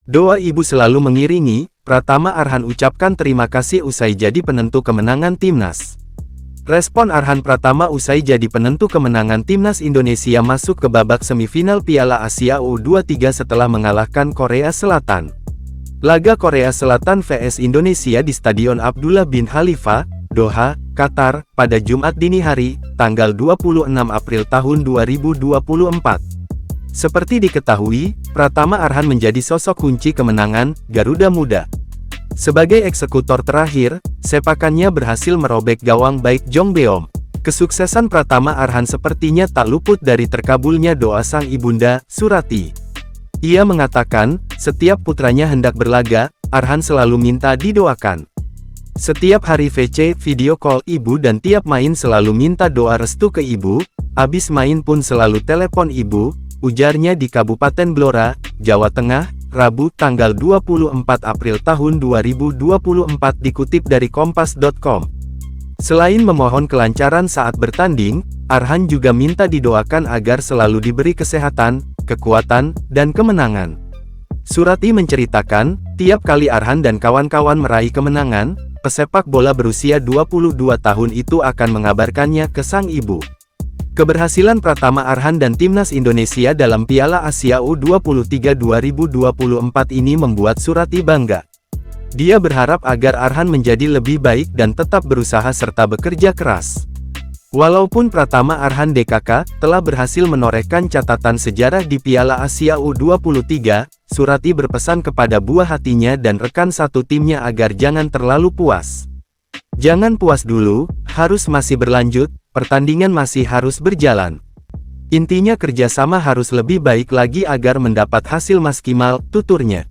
Doa ibu selalu mengiringi, Pratama Arhan ucapkan terima kasih usai jadi penentu kemenangan timnas. Respon Arhan Pratama usai jadi penentu kemenangan timnas Indonesia masuk ke babak semifinal Piala Asia U23 setelah mengalahkan Korea Selatan. Laga Korea Selatan vs Indonesia di Stadion Abdullah bin Khalifa, Doha, Qatar, pada Jumat dini hari, tanggal 26 April tahun 2024. Seperti diketahui, Pratama Arhan menjadi sosok kunci kemenangan Garuda Muda. Sebagai eksekutor terakhir, sepakannya berhasil merobek gawang baik Jong Beom. Kesuksesan Pratama Arhan sepertinya tak luput dari terkabulnya doa sang ibunda, Surati. Ia mengatakan, setiap putranya hendak berlaga, Arhan selalu minta didoakan. Setiap hari VC video call ibu dan tiap main selalu minta doa restu ke ibu, abis main pun selalu telepon ibu, ujarnya di Kabupaten Blora, Jawa Tengah, Rabu tanggal 24 April tahun 2024 dikutip dari Kompas.com. Selain memohon kelancaran saat bertanding, Arhan juga minta didoakan agar selalu diberi kesehatan, kekuatan, dan kemenangan. Surati menceritakan, tiap kali Arhan dan kawan-kawan meraih kemenangan, pesepak bola berusia 22 tahun itu akan mengabarkannya ke sang ibu. Keberhasilan Pratama Arhan dan timnas Indonesia dalam Piala Asia U23 2024 ini membuat Surati bangga. Dia berharap agar Arhan menjadi lebih baik dan tetap berusaha serta bekerja keras. Walaupun Pratama Arhan DKK telah berhasil menorehkan catatan sejarah di Piala Asia U23, Surati berpesan kepada buah hatinya dan rekan satu timnya agar jangan terlalu puas. Jangan puas dulu, harus masih berlanjut, pertandingan masih harus berjalan. Intinya kerjasama harus lebih baik lagi agar mendapat hasil maksimal, tuturnya.